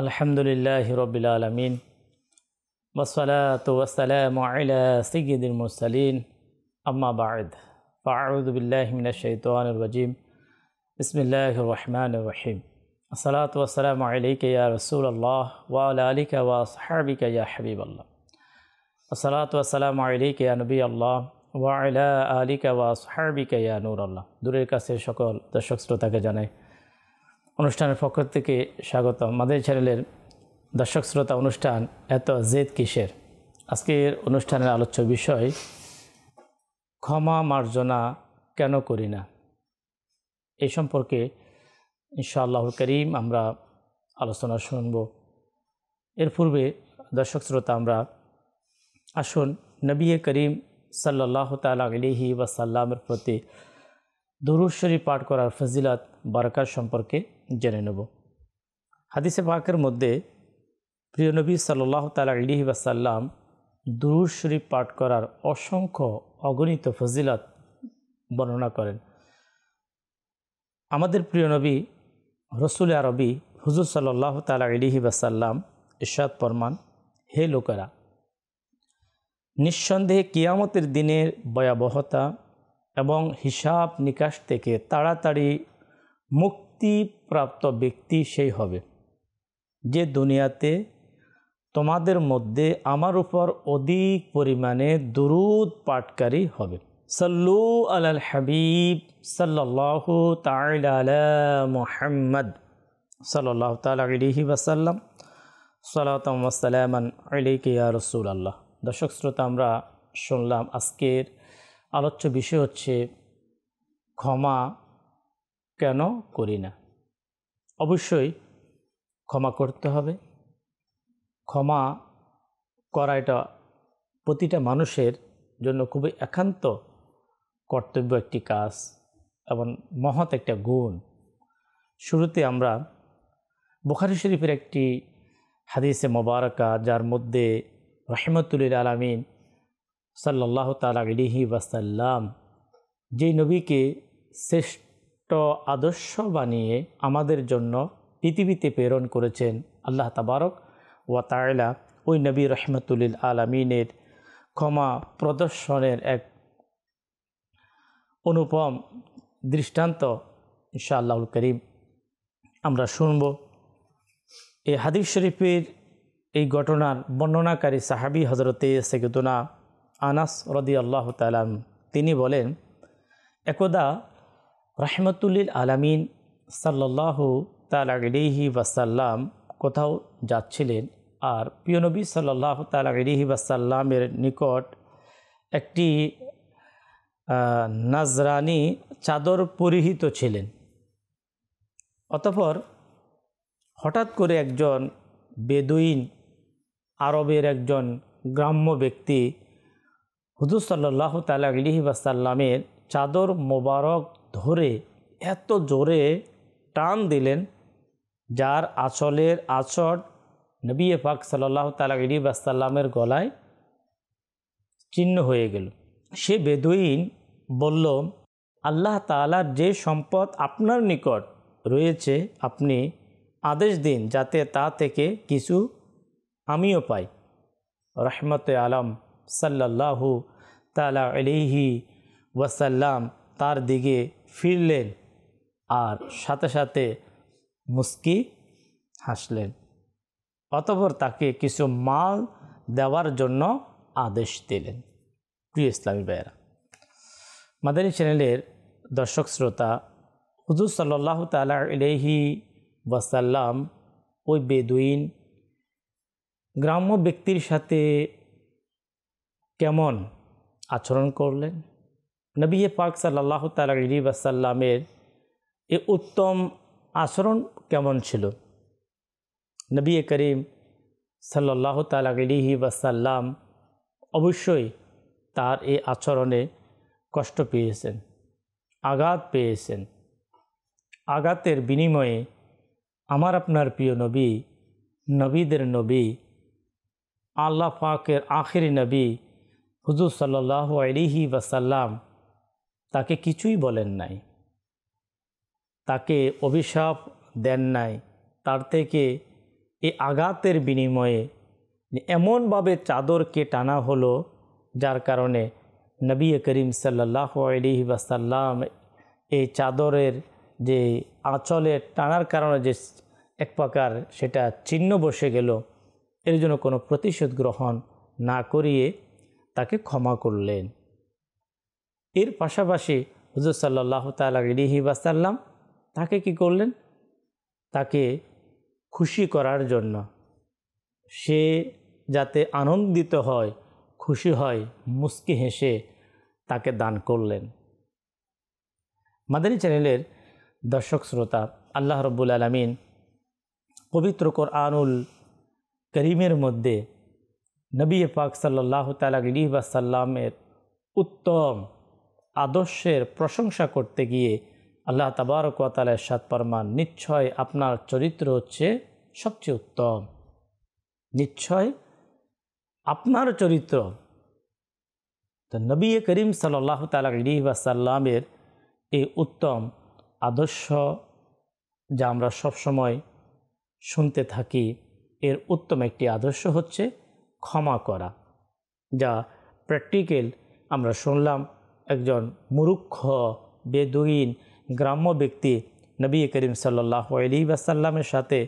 আলহামদুলিল্লাহি রাব্বিল আলামিন ওয়াসসালাতু ওয়াসসালামু আলা সাইয়্যিদিল মুরসালিন আম্মা বা'দ ফাআউযু বিল্লাহি মিনাশ শাইতানির রাজীম বিসমিল্লাহির রহমানির রহিম আসসালাতু ওয়াসসালামু আলাইকা ইয়া রাসূলুল্লাহ ওয়া আলা আলিকা ওয়া আসহাবিকা ইয়া হাবিবাল্লাহ আসসালাতু ওয়াসসালামু আলাইকা ইয়া নবিয়াল্লাহ ওয়া আলা আলিকা ওয়া আসহাবিকা ইয়া নূরাল্লাহ। দূরের কাছে সকল দর্শক শ্রোতাকে জানাই অনুষ্ঠানের পক্ষ থেকে স্বাগত। মাদানী চ্যানেলের দর্শক শ্রোতা অনুষ্ঠান এত জেদ কিসের। আজকের অনুষ্ঠানের আলোচ্য বিষয় ক্ষমা মার্জনা কেন করি না, এই সম্পর্কে ইনশাআল্লাহুল কারীম আমরা আলোচনা শুনব। এর পূর্বে দর্শক শ্রোতা আমরা আসুন নবী করিম সাল্লাল্লাহু তাআলা আলাইহি ওয়াসাল্লামের প্রতি দুরূদ শরীফ পাঠ করার ফজিলত বারাকাত সম্পর্কে জেনে নেব। হাদিসে পাকের মধ্যে প্রিয় নবী সাল্লাল্লাহু তাআলা আলাইহি ওয়াসাল্লাম দুরূদ শরীফ পাঠ করার অসংখ্য অগণিত ফজিলত বর্ণনা করেন। আমাদের প্রিয় নবী রসুল আরবি হুজুর সাল্লাল্লাহু তাআলা আলাইহি ওয়াসাল্লাম ইরশাদ ফরমান, হে লোকেরা, নিঃসন্দেহে কিয়ামতের দিনের ভয়াবহতা এবং হিসাব নিকাশ থেকে তাড়াতাড়ি মুক্তিপ্রাপ্ত ব্যক্তি সেই হবে যে দুনিয়াতে তোমাদের মধ্যে আমার উপর অধিক পরিমাণে দুরূদ পাঠকারী হবে। সাল্লু আলাল হাবিব সাল্লাল্লাহু তাআলা আলা মুহাম্মদ সাল্লাল্লাহু তাআলা আলাইহি ওয়াসাল্লাম সালাতাম ওয়া সালামান আলাইকা ইয়া রাসূলুল্লাহ। দর্শক শ্রোতা, আমরা শুনলাম আজকের আলোচ্য বিষয় হচ্ছে ক্ষমা কেন করি না। অবশ্যই ক্ষমা করতে হবে। ক্ষমা করা এটা প্রতিটা মানুষের জন্য খুবই একান্ত কর্তব্য একটি কাজ এবং মহৎ একটা গুণ। শুরুতে আমরা বুখারী শরীফের একটি হাদিসে মোবারকা, যার মধ্যে রাহমাতুল লিল আলামিন সাল্লাল্লাহু তাআলা আলাইহি ওয়াসাল্লাম যেই নবীকে শ্রেষ্ঠ আদর্শ বানিয়ে আমাদের জন্য পৃথিবীতে প্রেরণ করেছেন আল্লাহ তাবারক ওয়া তাআলা, ওই নবী রাহমাতুল লিল আলামিনের ক্ষমা প্রদর্শনের এক অনুপম দৃষ্টান্ত ইনশাআল্লাহুল কারীম আমরা শুনব। এই হাদিস শরীফের এই ঘটনার বর্ণনাকারী সাহাবী হযরতে সাইয়্যিদুনা আনাস রাদিয়াল্লাহু তাআলা তিনি বলেন, একদা রাহমাতুল লিল আলামিন সাল্লাল্লাহু তাআলা আলাইহি ওয়াসাল্লাম কোথাও যাচ্ছিলেন, আর প্রিয় নবী সাল্লাল্লাহু তাআলা আলাইহি ওয়াসাল্লামের নিকট একটি নাজরানি চাদর পরিহিত ছিলেন। অতঃপর হঠাৎ করে একজন বেদুইন, আরবের একজন গ্রাম্য ব্যক্তি হুজুর সাল্লাল্লাহু তাআলা আলাইহি ওয়াসাল্লামের চাদর মোবারক ধরে এত জোরে টান দিলেন, যার আঁচলের আঁচড় নবী পাক সাল্লাল্লাহু তাআলা আলাইহি ওয়াসাল্লামের গলায় চিহ্ন হয়ে গেল। সে বেদুইন বলল, আল্লাহ তাআলার যে সম্পদ আপনার নিকট রয়েছে আপনি আদেশ দিন যাতে তা থেকে কিছু আমিও পাই। রহমতে আলম সাল্লাল্লাহু তাআলা আলাইহি ওয়াসাল্লাম তার দিকে ফিরলেন আর সাথে সাথে মুস্কি হাসলেন। অতঃপর তাকে কিছু মাল দেওয়ার জন্য আদেশ দিলেন। প্রিয় ইসলামী ভাইয়েরা, মাদানী চ্যানেলের দর্শক শ্রোতা, হুজুর সাল্লাল্লাহু তাআলা আলাইহি ওয়াসাল্লাম ওই বেদুইন গ্রাম্য ব্যক্তির সাথে কেমন আচরণ করলেন, নবী পাক সাল্লাল্লাহু তাআলা আলাইহি ওয়াসাল্লামের এই উত্তম আচরণ কেমন ছিল। নবী করিম সাল্লাল্লাহু তাআলা আলাইহি ওয়াসাল্লাম অবশ্যই তার এই আচরণে কষ্ট পেয়েছেন, আঘাত পেয়েছেন। আঘাতের বিনিময়ে আমার আপনার প্রিয় নবী, নবীদের নবী, আল্লাহ পাকের আখিরি নবী হুজুর সাল্লাল্লাহু আলাইহি ওয়াসাল্লাম তাকে কিছুই বলেন নাই, তাকে অভিশাপ দেন নাই, তার থেকে এই আঘাতের বিনিময়ে এমনভাবে চাদরকে টানা হলো, যার কারণে নবী করিম সাল্লাল্লাহু আলাইহি ওয়াসাল্লাম এই চাদরের যে আঁচলে টানার কারণে যে এক প্রকার সেটা চিহ্ন বসে গেল, এর জন্য কোনো প্রতিশোধ গ্রহণ না করিয়ে তাকে ক্ষমা করলেন। এর পাশাপাশি হুজুর সাল্লাল্লাহু তাআলা আলাইহি ওয়াসাল্লাম তাকে কি করলেন? তাকে খুশি করার জন্য, সে যাতে আনন্দিত হয়, খুশি হয়, মুস্কি হেসে তাকে দান করলেন। মাদানী চ্যানেলের দর্শক শ্রোতা, আল্লাহ রাব্বুল আলামিন পবিত্র কোরআনুল করিমের মধ্যে নবী পাক সাল্লাল্লাহু তাআলা আলাইহি ওয়াসাল্লামের উত্তম আদর্শের প্রশংসা করতে গিয়ে আল্লাহ তাবারক ওয়া তাআলা ইরশাদ ফরমান, নিশ্চয় আপনার চরিত্র হচ্ছে সবচেয়ে উত্তম, নিশ্চয় আপনার চরিত্র। তো নবী করিম সাল্লাল্লাহু তাআলা আলাইহি ওয়াসাল্লামের এই উত্তম আদর্শ যা আমরা সবসময় শুনতে থাকি, এর উত্তম একটি আদর্শ হচ্ছে ক্ষমা করা, যা প্র্যাকটিক্যাল আমরা শুনলাম। একজন মুরুক্ষ বেদুইন গ্রাম্য ব্যক্তি নবী করিম সাল্লাল্লাহু আলাইহি ওয়াসাল্লামের সাথে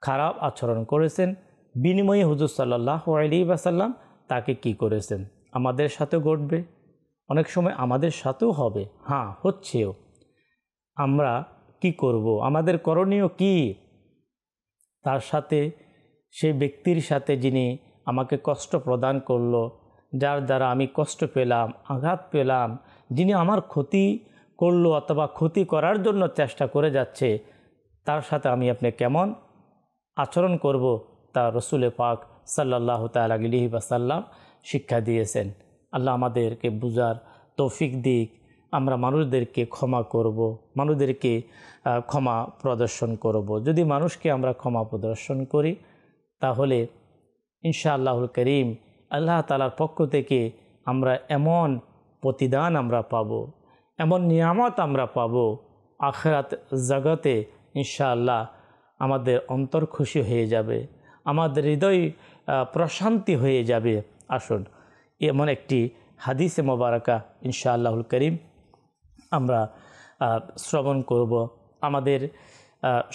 খারাপ আচরণ করেছেন, বিনিময়ে হুজুর সাল্লাল্লাহু আলাইহি ওয়াসাল্লাম তাকে কি করেছেন? আমাদের সাথেও ঘটবে, অনেক সময় আমাদের সাথেও হবে, হ্যাঁ হচ্ছেও। আমরা কি করব? আমাদের করণীয় কি? তার সাথে, সেই ব্যক্তির সাথে যিনি আমাকে কষ্ট প্রদান করলো, যার দ্বারা আমি কষ্ট পেলাম, আঘাত পেলাম, যিনি আমার ক্ষতি করলো অথবা ক্ষতি করার জন্য চেষ্টা করে যাচ্ছে, তার সাথে আমি আপনি কেমন আচরণ করব তা রসুল পাক সাল্লাল্লাহু তাআলা আলাইহি ওয়াসাল্লাম শিক্ষা দিয়েছেন। আল্লাহ আমাদেরকে বুঝার তৌফিক দিক, আমরা মানুষদেরকে ক্ষমা করব, মানুষদেরকে ক্ষমা প্রদর্শন করব। যদি মানুষকে আমরা ক্ষমা প্রদর্শন করি, তাহলে ইনশাআল্লাহুল করিম আল্লাহ তাআলার পক্ষ থেকে আমরা এমন প্রতিদান আমরা পাব, এমন নিয়ামত আমরা পাব, আখিরাত জগতে ইনশাআল্লাহ আমাদের অন্তর খুশি হয়ে যাবে, আমাদের হৃদয় প্রশান্তি হয়ে যাবে। আসুন এমন একটি হাদিসে মোবারকা ইনশাআল্লাহুল করিম আমরা শ্রবণ করব। আমাদের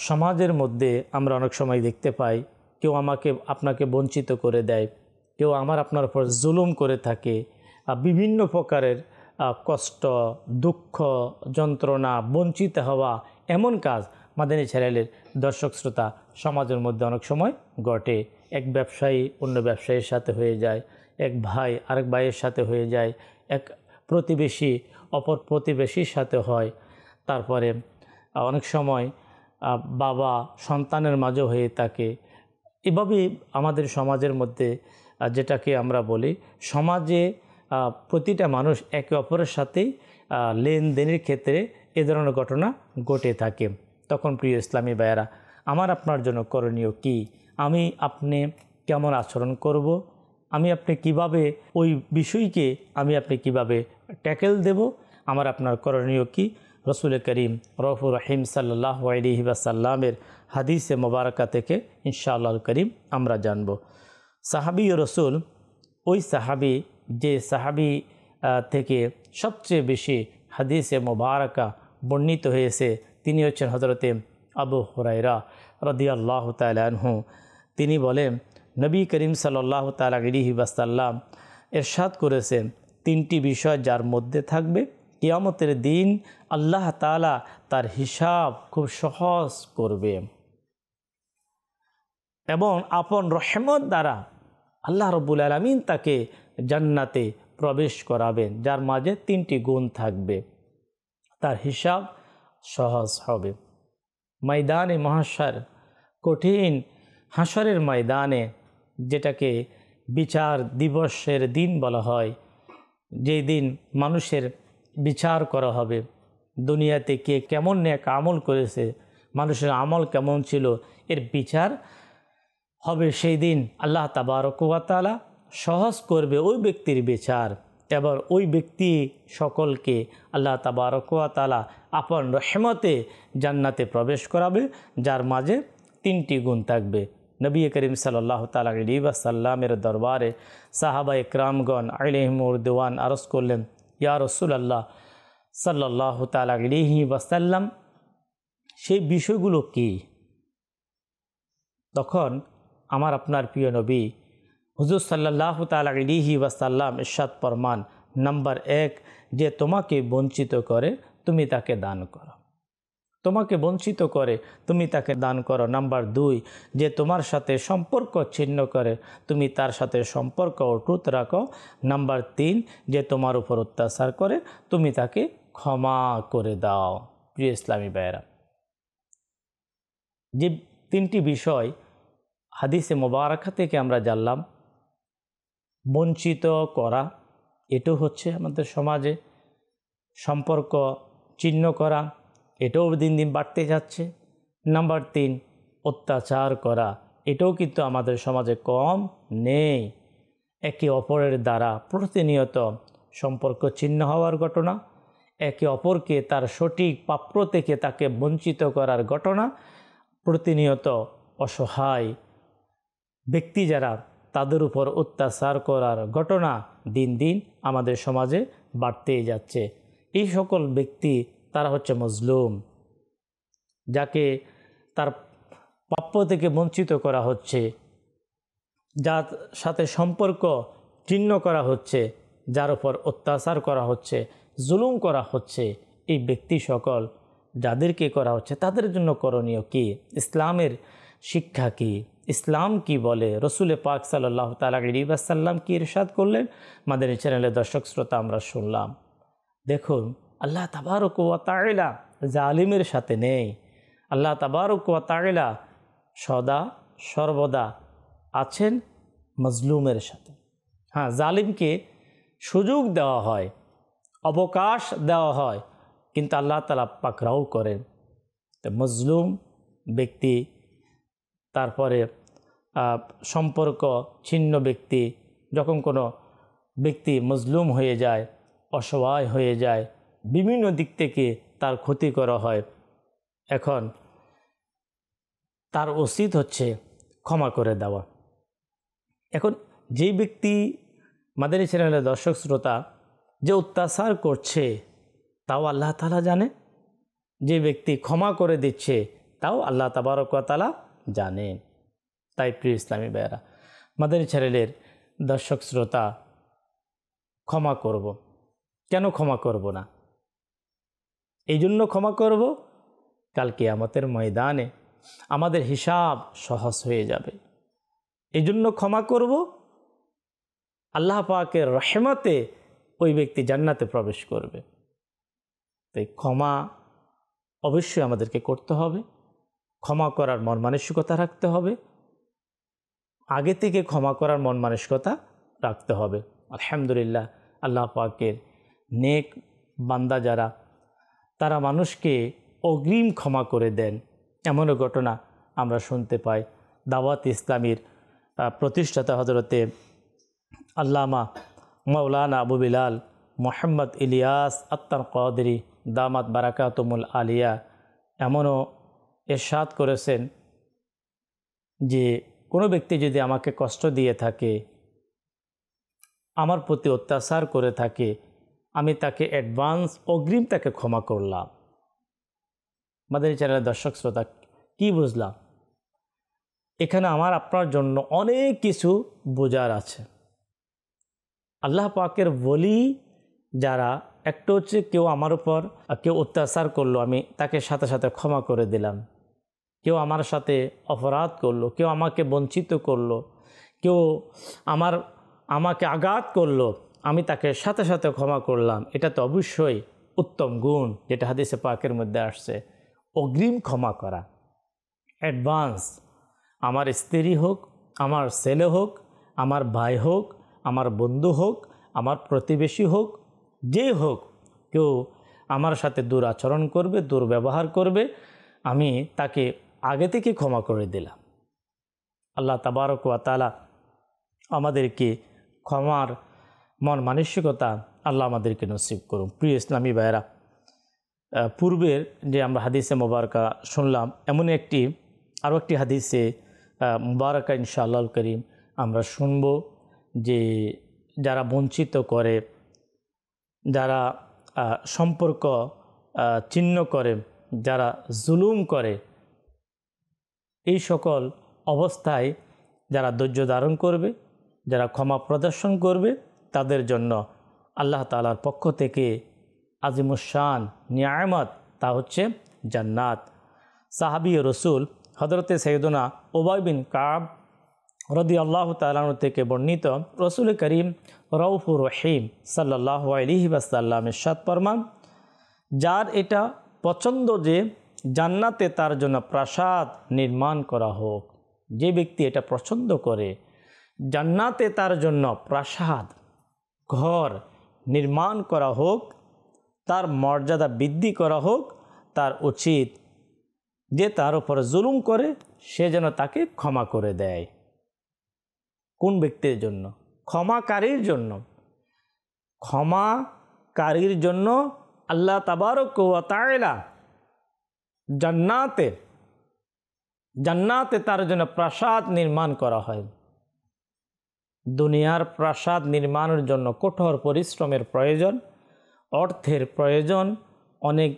সমাজের মধ্যে আমরা অনেক সময় দেখতে পাই, কেউ আপনাকে বঞ্চিত করে দেয়, কেউ আপনার উপর জুলুম করে থাকে, বিভিন্ন প্রকারের কষ্ট, দুঃখ, যন্ত্রণা, বঞ্চিত হওয়া, এমন কাজ মাদানী চ্যানেলের দর্শক শ্রোতা সমাজের মধ্যে অনেক সময় ঘটে। এক ব্যবসায়ী অন্য ব্যবসায়ীর সাথে হয়ে যায়, এক ভাই আরেক ভাইয়ের সাথে হয়ে যায়, এক প্রতিবেশী অপর প্রতিবেশীর সাথে হয়, তারপরে অনেক সময় বাবা সন্তানের মাঝেও হয়ে থাকে। এভাবেই আমাদের সমাজের মধ্যে, যেটাকে আমরা বলি সমাজে প্রতিটা মানুষ একে অপরের সাথেই লেনদেনের ক্ষেত্রে এ ধরনের ঘটনা ঘটে থাকে। তখন প্রিয় ইসলামী ভাইয়েরা, আমার আপনার জন্য করণীয় কি? আমি আপনি কেমন আচরণ করব? আমি আপনি কিভাবে ওই বিষয়কে আপনি কিভাবে ট্যাকেল দেব? আমার আপনার করণীয় কি? রসুল করিম রউফুর রহিম সাল্লাল্লাহু আলাইহি ওয়াসাল্লামের হাদিসে মোবারকা থেকে ইনশাআল্লাহুল করিম আমরা জানব। সাহাবী ও রসুল, ওই সাহাবী যে সাহাবী থেকে সবচেয়ে বেশি হাদিসে মোবারকা বর্ণিত হয়েছে, তিনি হচ্ছেন হযরতে আবু হুরায়রা রাদিয়াল্লাহু তাআলা আনহু। তিনি বলেন, নবী করিম সাল্লাল্লাহু তাআলা আলাইহি ওয়াসাল্লাম ইরশাদ করেছেন, তিনটি বিষয় যার মধ্যে থাকবে, কিয়ামতের দিন আল্লাহ তাআলা তার হিসাব খুব সহজ করবে এবং আপন রহমত দ্বারা আল্লাহ রাব্বুল আলামিন তাকে জান্নাতে প্রবেশ করাবেন, যার মাঝে তিনটি গুণ থাকবে। তার হিসাব সহজ হবে। ময়দানে মহাশর, কঠিন হাসরের ময়দানে, যেটাকে বিচার দিবসের দিন বলা হয়, যেই দিন মানুষের বিচার করা হবে, দুনিয়াতে কে কেমন নেক আমল করেছে, মানুষের আমল কেমন ছিল, এর বিচার হবে সেই দিন। আল্লাহ তাবারক ওয়া তাআলা সহজ করবে ওই ব্যক্তির বিচার। এবার ওই ব্যক্তি সকলকে আল্লাহ তাবারক ওয়া তাআলা আপন রহমতে জান্নাতে প্রবেশ করাবে, যার মাঝে তিনটি গুণ থাকবে। নবী করিম সাল্লাল্লাহু তাআলা আলাইহি ওয়াসাল্লামের দরবারে সাহাবা একরামগণ আলাইহিমুর দিওয়ান আরজ করলেন, ইয়া রাসূলুল্লাহ সাল্লাল্লাহু তাআলা আলাইহি ওয়াসাল্লাম, সেই বিষয়গুলো কি? তখন আমার আপনার প্রিয় নবী হুজুর সাল্লাল্লাহু তাআলা আলাইহি ওয়াসাল্লাম ইরশাদ ফরমান, নাম্বার 1, যে তোমাকে বঞ্চিত করে তুমি তাকে দান করো, তোমাকে বঞ্চিত করে তুমি তাকে দান করো। নাম্বার 2, যে তোমার সাথে সম্পর্ক ছিন্ন করে তুমি তার সাথে সম্পর্ক অটুট রাখো। নাম্বার 3, যে তোমার উপর অত্যাচার করে তুমি তাকে ক্ষমা করে দাও। প্রিয় ইসলামী ভাইয়েরা, যে 3টি বিষয় হাদিসে মোবারকা থেকে আমরা জানলাম, বঞ্চিত করা এটাও হচ্ছে আমাদের সমাজে, সম্পর্ক ছিন্ন করা এটাও দিন দিন বাড়তে যাচ্ছে। নাম্বার 3, অত্যাচার করা এটাও কিন্তু আমাদের সমাজে কম নেই। একে অপরের দ্বারা প্রতিনিয়ত সম্পর্ক ছিন্ন হওয়ার ঘটনা, একে অপরকে তার সঠিক প্রাপ্য থেকে তাকে বঞ্চিত করার ঘটনা, প্রতিনিয়ত অসহায় ব্যক্তি যারা তাদের উপর অত্যাচার করার ঘটনা দিন দিন আমাদের সমাজে বাড়তেই যাচ্ছে। এই সকল ব্যক্তি তারা হচ্ছে মজলুম, যাকে তার প্রাপ্য থেকে বঞ্চিত করা হচ্ছে, যার সাথে সম্পর্ক ছিন্ন করা হচ্ছে, যার উপর অত্যাচার করা হচ্ছে, জুলুম করা হচ্ছে, এই ব্যক্তি সকল যাদেরকে করা হচ্ছে তাদের জন্য করণীয় কি? ইসলামের শিক্ষা কি? ইসলাম কি বলে? রসুল পাক সাল্লাল্লাহু তাআলা আলাইহি ওয়াসাল্লাম কি ইরশাদ করলেন? আমাদের এই চ্যানেলের দর্শক শ্রোতা আমরা শুনলাম। দেখুন, আল্লাহ তাবারক ওয়া তাআলা জালিমের সাথে নেই। আল্লাহ তাবারক ওয়া তাআলা সদা সর্বদা আছেন মজলুমের সাথে। হ্যাঁ, জালিমকে সুযোগ দেওয়া হয়, অবকাশ দেওয়া হয়, কিন্তু আল্লাহ তাআলা পাকড়াও করেন। তো মজলুম ব্যক্তি, তারপরে সম্পর্ক ছিন্ন ব্যক্তি, যখন কোনো ব্যক্তি মজলুম হয়ে যায়, অসহায় হয়ে যায়, বিভিন্ন দিক থেকে তার ক্ষতি করা হয়, এখন তার উচিত হচ্ছে ক্ষমা করে দেওয়া। এখন যেই ব্যক্তি মাদানী চ্যানেলের দর্শক শ্রোতা যে অত্যাচার করছে তাও আল্লাহ তাআলা জানে, যে ব্যক্তি ক্ষমা করে দিচ্ছে তাও আল্লাহ তাবারক ওয়া তাআলা জানেন। তাই প্রিয় ইসলামী ভাইয়েরা, মাদানী চ্যানেলের দর্শক শ্রোতা, ক্ষমা করব। কেন ক্ষমা করব না? এই জন্য ক্ষমা করব, কাল কিয়ামতের ময়দানে আমাদের হিসাব সহজ হয়ে যাবে। এই জন্য ক্ষমা করব, আল্লাহ পাকের রহমতে ওই ব্যক্তি জান্নাতে প্রবেশ করবে। তাই ক্ষমা অবশ্যই আমাদেরকে করতে হবে, ক্ষমা করার মন মানসিকতা রাখতে হবে, আগে থেকে ক্ষমা করার মন মানসিকতা রাখতে হবে। আলহামদুলিল্লাহ, আল্লাহ পাকের নেক বান্দা যারা, তারা মানুষকে অগ্রিম ক্ষমা করে দেন, এমনও ঘটনা আমরা শুনতে পাই। দাওয়াত ইসলামীর প্রতিষ্ঠাতা হজরতে আল্লামা মাওলানা আবু বিলাল মোহাম্মদ ইলিয়াস আত্তার কাদরি দামাত বারাকাতুমুল আলিয়া এমনও ইরশাদ করেছেন যে কোনো ব্যক্তি যদি আমাকে কষ্ট দিয়ে থাকে, আমার প্রতি অত্যাচার করে থাকে, আমি তাকে অ্যাডভান্স অগ্রিম তাকে ক্ষমা করলাম। মাদানী চ্যানেলের দর্শক শ্রোতা, কি বুঝলাম? এখানে আমার আপনার জন্য অনেক কিছু বোঝার আছে। আল্লাহ পাকের ওলি যারা, একটা হচ্ছে কেউ আমার উপর কেউ অত্যাচার করলো, আমি তাকে সাথে সাথে ক্ষমা করে দিলাম। কেউ আমার সাথে অপরাধ করলো, কেউ আমাকে বঞ্চিত করলো, কেউ আমাকে আঘাত করলো, আমি তাকে সাথে সাথে ক্ষমা করলাম। এটা তো অবশ্যই উত্তম গুণ, যেটা হাদিসে পাকের মধ্যে আসছে। অগ্রিম ক্ষমা করা, অ্যাডভান্স, আমার স্ত্রী হোক, আমার ছেলে হোক, আমার ভাই হোক, আমার বন্ধু হোক, আমার প্রতিবেশী হোক, যে হোক, কেউ আমার সাথে দুরাচরণ করবে, দুর্ব্যবহার করবে, আমি তাকে আগে থেকে ক্ষমা করে দিলাম। আল্লাহ তাবারক ওয়া তাআলা আমাদেরকে ক্ষমার মন মানসিকতা আল্লাহ আমাদেরকে নসিব করুন। প্রিয় ইসলামী ভাইয়েরা, পূর্বের যে আমরা হাদিসে মোবারকা শুনলাম, এমন আরও একটি হাদিসে মুবারাকা ইনশাআল্লাহ করিম আমরা শুনব যে যারা বঞ্চিত করে, যারা সম্পর্ক ছিন্ন করে, যারা জুলুম করে, এই সকল অবস্থায় যারা ধৈর্য ধারণ করবে, যারা ক্ষমা প্রদর্শন করবে, তাদের জন্য আল্লাহ তাআলার পক্ষ থেকে আজিমুশান নিয়ামত, তা হচ্ছে জান্নাত। সাহাবী রসুল হযরতে সাইয়্যিদুনা উবাই বিন কাব রাদিয়াল্লাহু তাআলা আনহু থেকে বর্ণিত, রসুল করিম রউফুর রহিম সাল্লাল্লাহু আলাইহি ওয়াসাল্লাম ইরশাদ ফরমান, যার এটা পছন্দ যে জান্নাতে তার জন্য প্রাসাদ নির্মাণ করা হোক, যে ব্যক্তি এটা পছন্দ করে জান্নাতে তার জন্য প্রাসাদ, ঘর নির্মাণ করা হোক, তার মর্যাদা বৃদ্ধি করা হোক, তার উচিত যে তার উপর জুলুম করে সে যেন তাকে ক্ষমা করে দেয়। কোন ব্যক্তির জন্য? ক্ষমাকারীর জন্য। ক্ষমাকারীর জন্য আল্লাহ তাবারক ওয়া তাআলা জান্নাতে তার জন্য প্রাসাদ নির্মাণ করা হয়। দুনিয়ার প্রাসাদ নির্মাণের জন্য কঠোর পরিশ্রমের প্রয়োজন, অর্থের প্রয়োজন, অনেক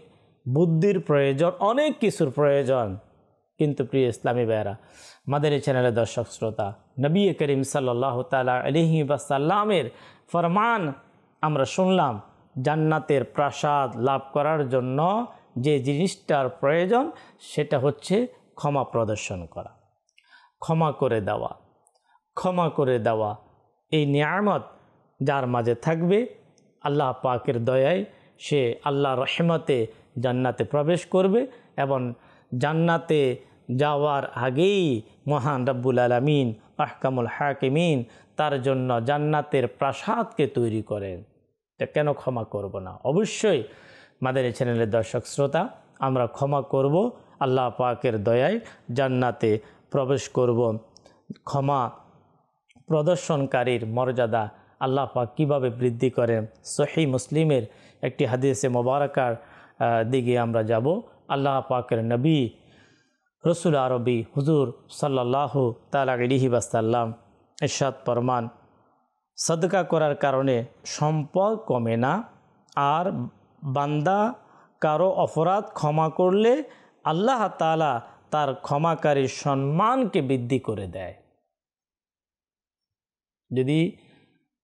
বুদ্ধির প্রয়োজন, অনেক কিছুর প্রয়োজন। কিন্তু প্রিয় ইসলামী ভাইয়েরা, মাদানী চ্যানেলের দর্শক শ্রোতা, নবী করিম সাল্লাল্লাহু তাআলা আলাইহি ওয়াসাল্লামের ফরমান আমরা শুনলাম, জান্নাতের প্রাসাদ লাভ করার জন্য যে জিনিসটার প্রয়োজন সেটা হচ্ছে ক্ষমা প্রদর্শন করা, ক্ষমা করে দেওয়া। ক্ষমা করে দেওয়া এই নিয়ামত যার মাঝে থাকবে, আল্লাহ পাকের দয়ায় সে আল্লাহর রহমতে জান্নাতে প্রবেশ করবে এবং জান্নাতে যাওয়ার আগেই মহান রব্বুল আলামিন আহকামুল হাকিমিন তার জন্য জান্নাতের প্রাসাদকে তৈরি করেন। তা কেন ক্ষমা করব না? অবশ্যই মাদানী চ্যানেলের দর্শক শ্রোতা, আমরা ক্ষমা করব, আল্লাহ পাকের দয়ায় জান্নাতে প্রবেশ করব। ক্ষমা প্রদর্শনকারীর মর্যাদা আল্লাহ পাক কীভাবে বৃদ্ধি করেন, সহিহ মুসলিমের একটি হাদিসে মোবারকার দিকে আমরা যাব। আল্লাহ পাকের নবী রসুল আরবি হুজুর সাল্লাল্লাহু তাআলা আলাইহি ওয়াসাল্লাম ইরশাদ ফরমান, সদকা করার কারণে সম্পদ কমে না, আর বান্দা কারো অপরাধ ক্ষমা করলে আল্লাহ তাআলা তার ক্ষমাকারীর সম্মানকে বৃদ্ধি করে দেয়। যদি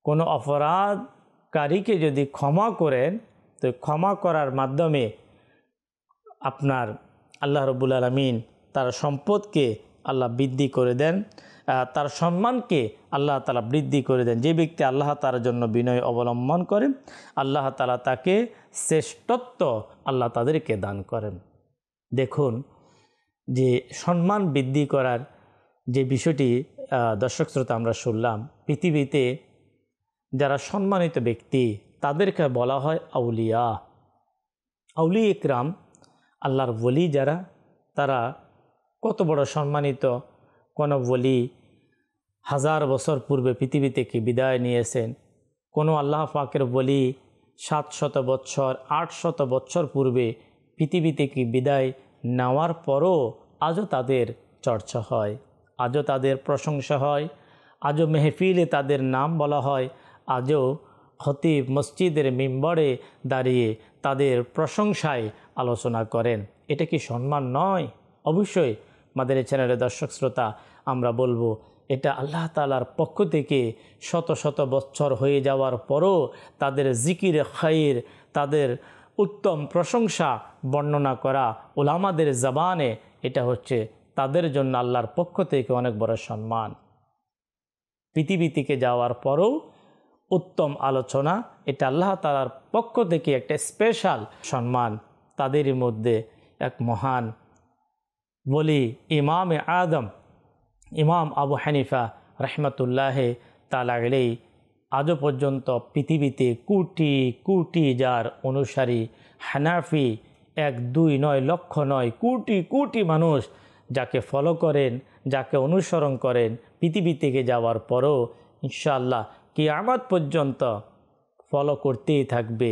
কোনো অপরাধকারীকে যদি ক্ষমা করেন, তো ক্ষমা করার মাধ্যমে আপনার আল্লাহ রাব্বুল আলামিন তার সম্পদকে আল্লাহ বৃদ্ধি করে দেন, তার সম্মানকে আল্লাহ তাআলা বৃদ্ধি করে দেন। যে ব্যক্তি আল্লাহ তার জন্য বিনয় অবলম্বন করেন, আল্লাহ তাআলা তাকে শ্রেষ্ঠত্ব আল্লাহ তাদেরকে দান করেন। দেখুন যে সম্মান বৃদ্ধি করার যে বিষয়টি দর্শক শ্রোতা আমরা শুনলাম, পৃথিবীতে যারা সম্মানিত ব্যক্তি তাদেরকে বলা হয় আউলিয়া। আউলিয়া ইকরাম, আল্লাহর ওলি যারা, তারা কত বড় সম্মানিত। কোনো ওলি 1000 বছর পূর্বে পৃথিবী থেকে বিদায় নিয়েছেন, কোনো আল্লাহ পাকের ওলি 700 বছর 800 বছর পূর্বে পৃথিবী থেকে বিদায় নেওয়ার পরও আজও তাদের চর্চা হয়, আজও তাদের প্রশংসা হয়, আজও মেহফিলে তাদের নাম বলা হয়, আজও খতিব মসজিদের মিম্বরে দাঁড়িয়ে তাদের প্রশংসায় আলোচনা করেন। এটা কি সম্মান নয়? অবশ্যই মাদানী চ্যানেলের দর্শক শ্রোতা, আমরা বলবো এটা আল্লাহ তাআলার পক্ষ থেকে শত শত বছর হয়ে যাওয়ার পরও তাদের জিকির খাইর, তাদের উত্তম প্রশংসা বর্ণনা করা উলামাদের জবানে, এটা হচ্ছে তাদের জন্য আল্লাহর পক্ষ থেকে অনেক বড় সম্মান। পৃথিবী থেকে যাওয়ার পরও উত্তম আলোচনা, এটা আল্লাহ তাআলার পক্ষ থেকে একটা স্পেশাল সম্মান। তাদের মধ্যে এক মহান বলি ইমামে আদম, ইমাম আবু হানিফা রহমতুল্লাহ তাআলা আলাইহি, আজও পর্যন্ত পৃথিবীতে কোটি কোটি যার অনুসারী, হানাফি 1 2 নয়, লক্ষ নয়, কোটি কোটি মানুষ যাকে ফলো করেন, যাকে অনুসরণ করেন, পৃথিবী থেকে যাওয়ার পরও ইনশাআল্লাহ কিয়ামত পর্যন্ত ফলো করতেই থাকবে,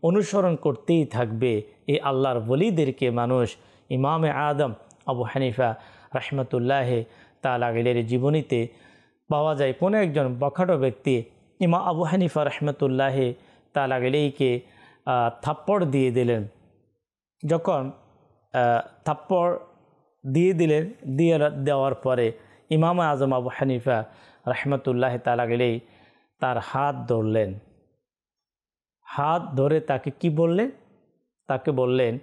অনুসরণ করতেই থাকবে এই আল্লাহর ওলিদেরকে মানুষ। ইমামে আদম আবু হানিফা রহমতুল্লাহ তাআলা আলাইহির জীবনীতে পাওয়া যায় কোনো একজন বখাটো ব্যক্তি ইমাম আবু হানিফা রাহমাতুল্লাহি তাআলা আলাইহিকে থাপ্পড় দিয়ে দিলেন। যখন থাপ্পড় দিয়ে দেওয়ার পরে ইমাম আজম আবু হানিফা রাহমাতুল্লাহি তাআলা আলাইহি তার হাত ধরলেন। হাত ধরে তাকে কি বললেন? তাকে বললেন,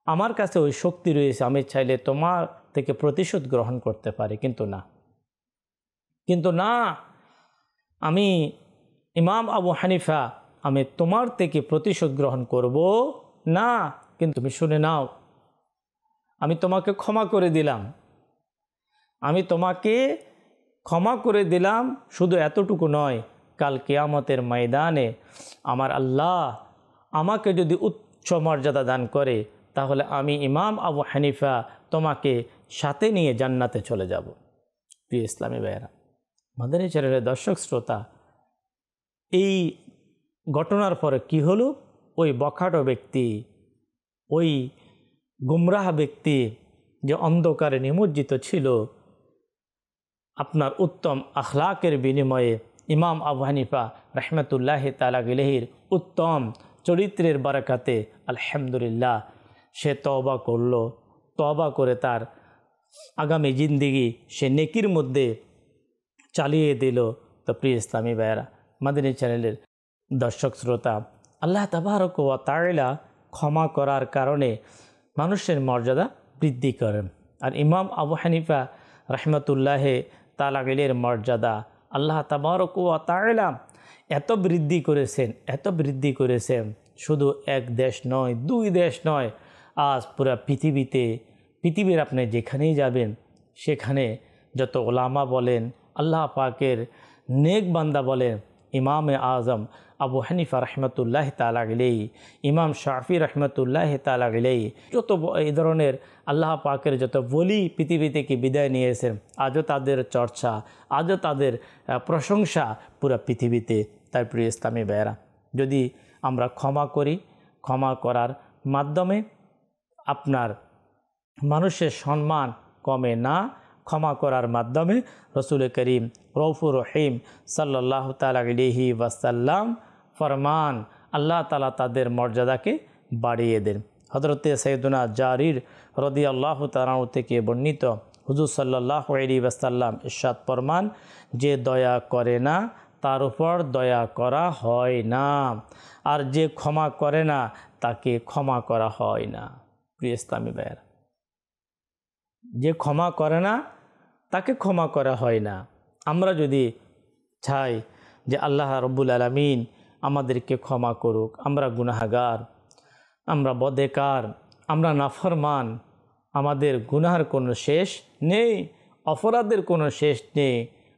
আমার কাছে ওই শক্তি রয়েছে, আমি চাইলে তোমার থেকে প্রতিশোধ গ্রহণ করতে পারি, কিন্তু না, আমি ইমাম আবু হানিফা, আমি তোমার থেকে প্রতিশোধ গ্রহণ করব না। কিন্তু তুমি শুনে নাও, আমি তোমাকে ক্ষমা করে দিলাম, শুধু এতটুকু নয়, কাল কিয়ামতের ময়দানে আমার আল্লাহ আমাকে যদি উচ্চ মর্যাদা দান করে, তাহলে আমি ইমাম আবু হানিফা তোমাকে সাথে নিয়ে জান্নাতে চলে যাব। প্রিয় ইসলামী ভাইয়েরা, মাদানী চ্যানেলের দর্শক শ্রোতা, এই ঘটনার পরে কি হলো? ওই বখাটো ব্যক্তি, ওই গুমরাহ ব্যক্তি যে অন্ধকারে নিমজ্জিত ছিল, আপনার উত্তম আখলাকের বিনিময়ে ইমাম আবু হানিফা রাহমাতুল্লাহি তাআলা আলাইহির উত্তম চরিত্রের বারাকাতে আলহামদুলিল্লাহ সে তওবা করল। তওবা করে তার আগামী জিন্দেগি সে নেকির মধ্যে চালিয়ে দিল। তো প্রিয় ইসলামী ভাইয়েরা, মাদানী চ্যানেলের দর্শক শ্রোতা, আল্লাহ তাবারক ওয়া তাআলা ক্ষমা করার কারণে মানুষের মর্যাদা বৃদ্ধি করেন। আর ইমাম আবু হানিফা রাহমাতুল্লাহি তাআলা আলাইহির মর্যাদা আল্লাহ তাবারক ওয়া তাআলা এত বৃদ্ধি করেছেন, শুধু এক দেশ নয়, দুই দেশ নয়, আজ পুরা পৃথিবীর আপনি যেখানেই যাবেন সেখানে যত ওলামা বলেন, আল্লাহ পাকের নেক বান্দা বলেন, ইমামে আজম আবু হানিফা রাহমাতুল্লাহি তাআলা আলাইহি, ইমাম শাফি রাহমাতুল্লাহি তাআলা আলাইহি, যত এই ধরনের আল্লাহ পাকের যত ওলি পৃথিবী থেকে বিদায় নিয়েছেন, আজও তাদের চর্চা, আজও তাদের প্রশংসা পুরো পৃথিবীতে। তাই প্রিয় ইসলামী ভাইয়েরা, যদি আমরা ক্ষমা করি, ক্ষমা করার মাধ্যমে আপনার মানুষের সম্মান কমে না, ক্ষমা করার মাধ্যমে রসুল করিম রউফুর রহিম সাল্লাল্লাহু তাআলা আলাইহি ওয়াসাল্লাম ফরমান, আল্লাহ তাআলা তাদের মর্যাদাকে বাড়িয়ে দেন। হযরতে সাইয়্যিদুনা জারির রাদিয়াল্লাহু তাআলা থেকে বর্ণিত, হুজুর সাল্লাল্লাহু আলাইহি ওয়াসাল্লাম ইরশাদ ফরমান, যে দয়া করে না তার উপর দয়া করা হয় না, আর যে ক্ষমা করে না তাকে ক্ষমা করা হয় না। প্রিয় ইসলামী ভাইয়েরা, যে ক্ষমা করে না তাকে ক্ষমা করা হয় না। আমরা যদি চাই যে আল্লাহ রব্বুল আলামিন আমাদেরকে ক্ষমা করুক, আমরা গুনাহগার, আমরা বদেকার, আমরা নাফরমান, আমাদের গুনাহের কোনো শেষ নেই, অপরাধের কোনো শেষ নেই।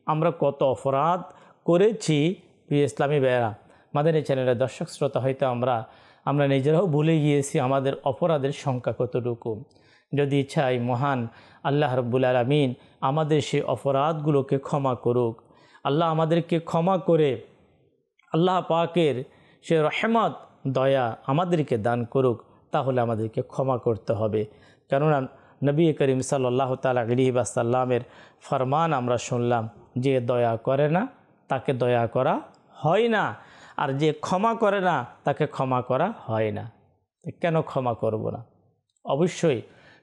আমরা কত অপরাধ করেছি প্রিয় ইসলামী ভাইয়েরা। মাদানী চ্যানেলের দর্শক শ্রোতা, হয়তো আমরা নিজেরাও ভুলে গিয়েছি আমাদের অপরাধের সংখ্যা কতটুকু। যদি চাই মহান আল্লাহ রব্বুল আলামিন আমাদের সেই অপরাধগুলোকে ক্ষমা করুক, আল্লাহ আমাদেরকে ক্ষমা করে আল্লাহ পাকের সে রহমত দয়া আমাদেরকে দান করুক, তাহলে আমাদেরকে ক্ষমা করতে হবে। কেননা নবী করিম সাল্লাল্লাহু তাআলা আলাইহি ওয়াসাল্লামের ফরমান আমরা শুনলাম, যে দয়া করে না তাকে দয়া করা হয় না, আর যে ক্ষমা করে না তাকে ক্ষমা করা হয় না। কেন ক্ষমা করব না? অবশ্যই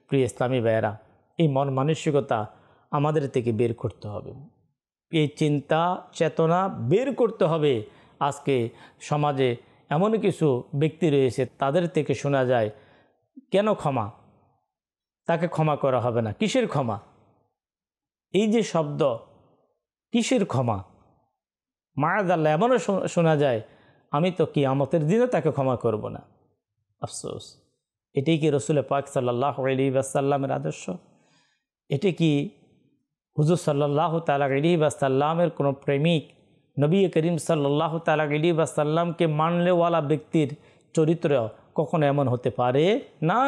প্রিয় ইসলামী ভাইয়েরা, এই মন মানসিকতা আমাদের থেকে বের করতে হবে, এই চিন্তা চেতনা বের করতে হবে। আজকে সমাজে এমন কিছু ব্যক্তি রয়েছে, তাদের থেকে শোনা যায়, কেন ক্ষমা, তাকে ক্ষমা করা হবে না, কিসের ক্ষমা? এই যে শব্দ, কিসের ক্ষমা? মাআযাল্লাহ, এমনও শোনা যায়, আমি তো কিয়ামতের দিনে তাকে ক্ষমা করব না। আফসোস, এটাই কি রসুল পাক সাল্লাল্লাহু আলাইহি ওয়াসাল্লামের আদর্শ? এটি কি হুজুর সাল্লাল্লাহু তাআলা আলাইহি ওয়াসাল্লামের কোনো প্রেমিক নবী করিম সাল্লাল্লাহু তাআলা আলাইহি ওয়াসাল্লামকে মানলেওয়ালা ব্যক্তির চরিত্র কখনো এমন হতে পারে না?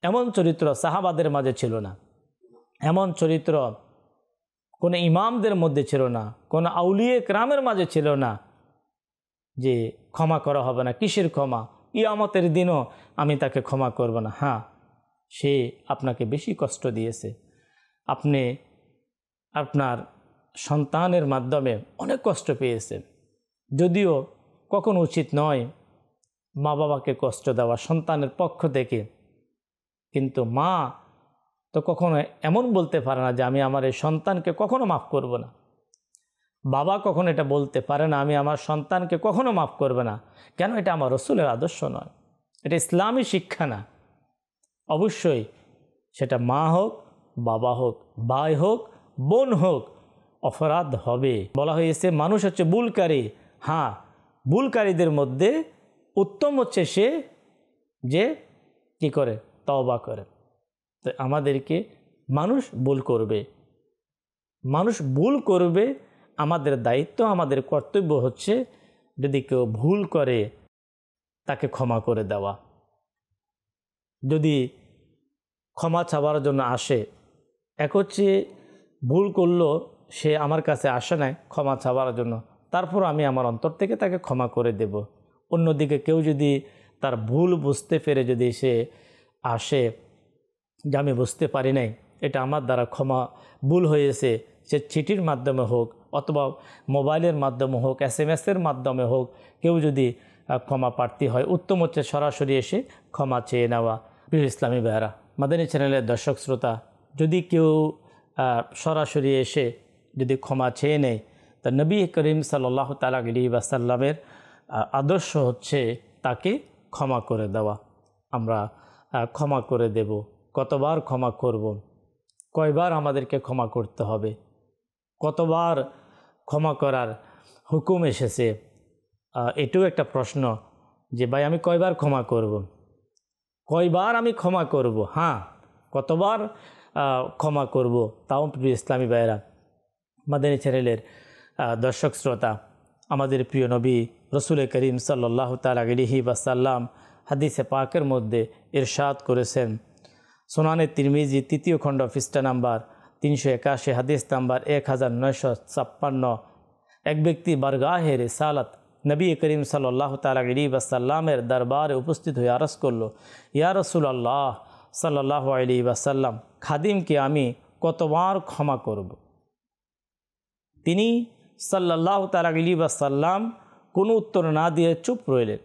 এমন চরিত্র সাহাবাদের মাঝে ছিল না, এমন চরিত্র কোনো ইমামদের মধ্যে ছিল না, কোনো আউলিয়ে কেরামের মাঝে ছিল না যে ক্ষমা করা হবে না। কিসের ক্ষমা? কিয়ামতের দিনও আমি তাকে ক্ষমা করব না। হ্যাঁ, সে আপনাকে বেশি কষ্ট দিয়েছে, আপনি আপনার সন্তানের মাধ্যমে অনেক কষ্ট পেয়েছেন, যদিও কখনো উচিত নয় মা বাবাকে কষ্ট দেওয়া সন্তানের পক্ষ থেকে, কিন্তু মা তো কখনো এমন বলতে পারে না যে আমি আমার এই সন্তানকে কখনো মাফ করব না। বাবা কখনো এটা বলতে পারে না আমি আমার সন্তানকে কখনো মাফ করবে না। কেন? এটা আমার রসুলের আদর্শ নয়, এটা ইসলামী শিক্ষা না। অবশ্যই সেটা মা হোক, বাবা হোক, ভাই হোক, বোন হোক, অপরাধ হবে। বলা হয়েছে মানুষ হচ্ছে ভুলকারী। হ্যাঁ, ভুলকারীদের মধ্যে উত্তম হচ্ছে সে যে কি করে, তওবা করে। তো আমাদেরকে মানুষ ভুল করবে, মানুষ ভুল করবে, আমাদের দায়িত্ব, আমাদের কর্তব্য হচ্ছে যদি কেউ ভুল করে তাকে ক্ষমা করে দেওয়া। যদি ক্ষমা চাওয়ার জন্য আসে, এক হচ্ছে ভুল করলো, সে আমার কাছে আসে নাই ক্ষমা চাওয়ার জন্য, তারপর আমি আমার অন্তর থেকে তাকে ক্ষমা করে দেব। অন্যদিকে কেউ যদি তার ভুল বুঝতে পেরে যদি সে আসে যে আমি বুঝতে পারি নাই, এটা আমার দ্বারা ক্ষমা ভুল হয়েছে, সে চিঠির মাধ্যমে হোক অথবা মোবাইলের মাধ্যমে হোক, SMS-এর মাধ্যমে হোক, কেউ যদি ক্ষমা প্রার্থী হয়, উত্তম হচ্ছে সরাসরি এসে ক্ষমা চেয়ে নেওয়া। প্রিয় ইসলামী ভাইয়েরা, মাদানী চ্যানেলের দর্শক শ্রোতা, যদি কেউ সরাসরি এসে যদি ক্ষমা চেয়ে নেয়, তা নবী করিম সাল্লাল্লাহু তাআলা আলাইহি ওয়াসাল্লামের আদর্শ হচ্ছে তাকে ক্ষমা করে দেওয়া। আমরা ক্ষমা করে দেব। কতবার ক্ষমা করব? কয়বার আমাদেরকে ক্ষমা করতে হবে? কতবার ক্ষমা করার হুকুম এসেছে? এটাও একটা প্রশ্ন যে ভাই আমি কয়বার ক্ষমা করব? কয়বার আমি ক্ষমা করব? হ্যাঁ, কতবার ক্ষমা করব? তাও প্রিয় ইসলামী ভাইয়েরা, মাদানী চ্যানেলের দর্শক শ্রোতা, আমাদের প্রিয় নবী রসুল করিম সাল্লাল্লাহু তাআলা আলাইহি ওয়াসাল্লাম হাদিসে পাকের মধ্যে ইরশাদ করেছেন, সুনানে তিরমিজি 3য় খণ্ড পৃষ্ঠা নাম্বার 381, হাদিস নাম্বার 1956, এক ব্যক্তি বারগাহে রিসালাত নবী করিম সাল্লাল্লাহু তাআলা আলাইহি ওয়াসাল্লামের দরবারে উপস্থিত হয়ে আরজ করল, ইয়া রাসূলুল্লাহ সাল্লাল্লাহু আলাইহি ওয়াসাল্লাম, খাদিমকে আমি কতবার ক্ষমা করব? তিনি সাল্লাল্লাহু তাআলা আলাইহি ওয়াসাল্লাম কোনো উত্তর না দিয়ে চুপ রইলেন।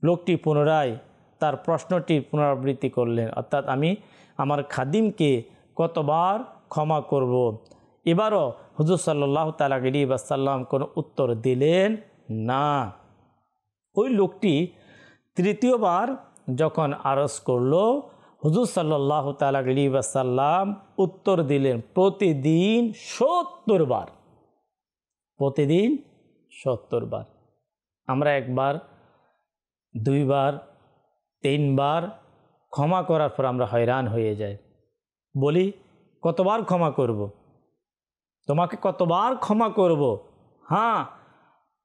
লোকটি পুনরায় তার প্রশ্নটি পুনরাবৃত্তি করলেন, অর্থাৎ আমি আমার খাদিমকে কতবার ক্ষমা করব? এবারও হুজুর সাল্লাল্লাহু তাআলা আলাইহি ওয়াসাল্লাম কোনো উত্তর দিলেন না। ওই লোকটি তৃতীয়বার যখন আরজ করল, হুজুর সাল্লাল্লাহু তাআলা আলাইহি ওয়াসাল্লাম উত্তর দিলেন প্রতিদিন 70 বার। প্রতিদিন 70 বার। আমরা একবার, দুইবার, 3 বার ক্ষমা করার পর আমরা হয়রান হয়ে যাই, বলি কতবার ক্ষমা করব? তোমাকে কতবার ক্ষমা করব? হ্যাঁ,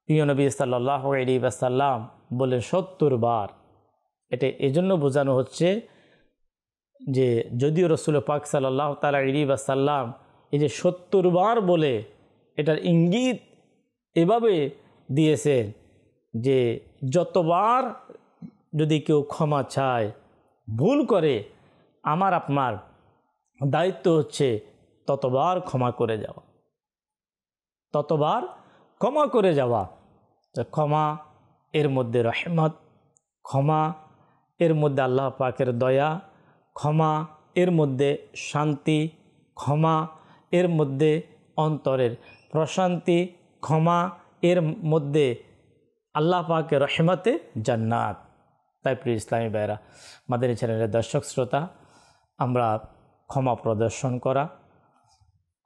প্রিয় নবী সাল্লাল্লাহু আলাইহি ওয়াসাল্লাম বলেন 70 বার। এটা এজন্য বোঝানো হচ্ছে যে যদিও রসুল পাক সাল্লাল্লাহু তাআলা আলাইহি ওয়াসাল্লাম এই যে 70 বার বলে এটার ইঙ্গিত এভাবে দিয়েছেন যে যতবার যদি কেউ ক্ষমা চায়, ভুল করে, আমার আপনার দায়িত্ব হচ্ছে ততবার ক্ষমা করে যাওয়া, ততবার ক্ষমা করে যাওয়া। ক্ষমা এর মধ্যে রহমত, ক্ষমা এর মধ্যে আল্লাহ পাকের দয়া, ক্ষমা এর মধ্যে শান্তি, ক্ষমা এর মধ্যে অন্তরের প্রশান্তি, ক্ষমা এর মধ্যে আল্লাহ পাকের রহমতে জান্নাত। তাই প্রিয় ইসলামী ভাইরা, মাদানী চ্যানেলের দর্শক শ্রোতা, আমরা ক্ষমা প্রদর্শন করা,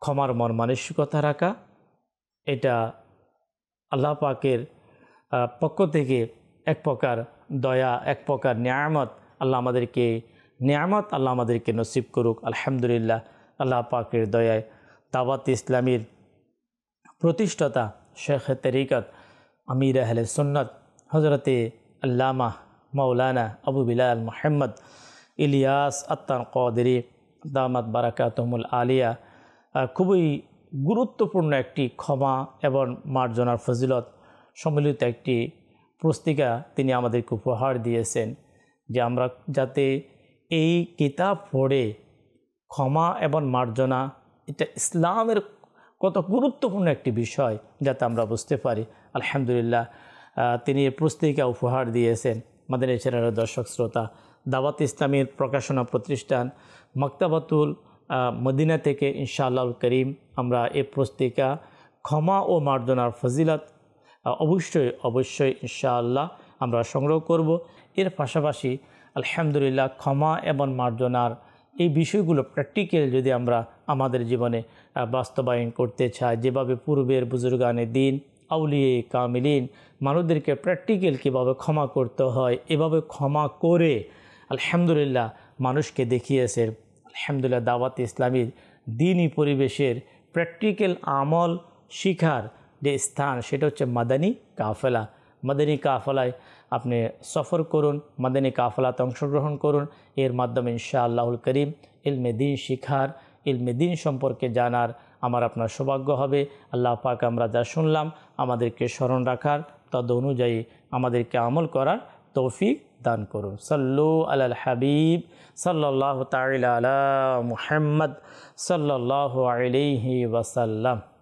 ক্ষমার মন মানসিকতা রাখা, এটা আল্লাহ পাকের পক্ষ থেকে এক প্রকার দয়া, এক প্রকার নিয়ামত। আল্লাহ আমাদেরকে নসিব করুক। আলহামদুলিল্লাহ, আল্লাহ পাকের দয়ায় দাওয়াত ইসলামীর প্রতিষ্ঠাতা শেখ তরিকত আমির আহলে সুন্নত হজরতে আল্লামা মাওলানা আবু বিলাল মোহাম্মদ ইলিয়াস আত্তার কদরি দামাত বারাকাতুহুল আলিয়া খুবই গুরুত্বপূর্ণ একটি ক্ষমা এবং মার্জনার ফজিলত সম্মিলিত একটি পুস্তিকা তিনি আমাদেরকে উপহার দিয়েছেন, যে আমরা যাতে এই কিতাব পড়ে ক্ষমা এবং মার্জনা এটা ইসলামের কত গুরুত্বপূর্ণ একটি বিষয় যাতে আমরা বুঝতে পারি। আলহামদুলিল্লাহ, তিনি এই পুস্তিকা উপহার দিয়েছেন। মাদানী চ্যানেলের দর্শক শ্রোতা, দাওয়াত ইসলামীর প্রকাশনা প্রতিষ্ঠান মাকতাবাতুল মদিনা থেকে ইনশাআল্লাহুল করিম আমরা এই পুস্তিকা ক্ষমা ও মার্জনার ফজিলত অবশ্যই ইনশাআল্লাহ আমরা সংগ্রহ করব। এর পাশাপাশি আলহামদুলিল্লাহ ক্ষমা এবং মার্জনার এই বিষয়গুলো প্র্যাকটিক্যাল যদি আমরা আমাদের জীবনে বাস্তবায়ন করতে চাই, যেভাবে পূর্বের বুজুর্গানে দিন আউলিয়ে কামিলিন মানুষদেরকে প্র্যাকটিক্যাল কীভাবে ক্ষমা করতে হয়, এভাবে ক্ষমা করে আলহামদুলিল্লাহ মানুষকে দেখিয়েছে। আলহামদুলিল্লাহ দাওয়াত ইসলামীর দিনই পরিবেশের প্র্যাকটিক্যাল আমল শিখার যে স্থান সেটা হচ্ছে মাদানী কাফেলা। মাদানী কাফেলায় আপনি সফর করুন, মাদানী কাফেলাতে অংশগ্রহণ করুন। এর মাধ্যমে ইনশাআল্লাহুল করিম ইলমে দ্বীন শিখার, ইলমে দ্বীন সম্পর্কে জানার আমার আপনার সৌভাগ্য হবে। আল্লাহ পাক আমরা যা শুনলাম আমাদেরকে স্মরণ রাখার, তদ অনুযায়ী আমাদেরকে আমল করার তৌফিক দান করুন। সাল্লু আলাল হাবিব সাল্লাল্লাহু তাআলা আলা মুহাম্মদ সাল্লাল্লাহু আলাইহি ওয়াসাল্লাম।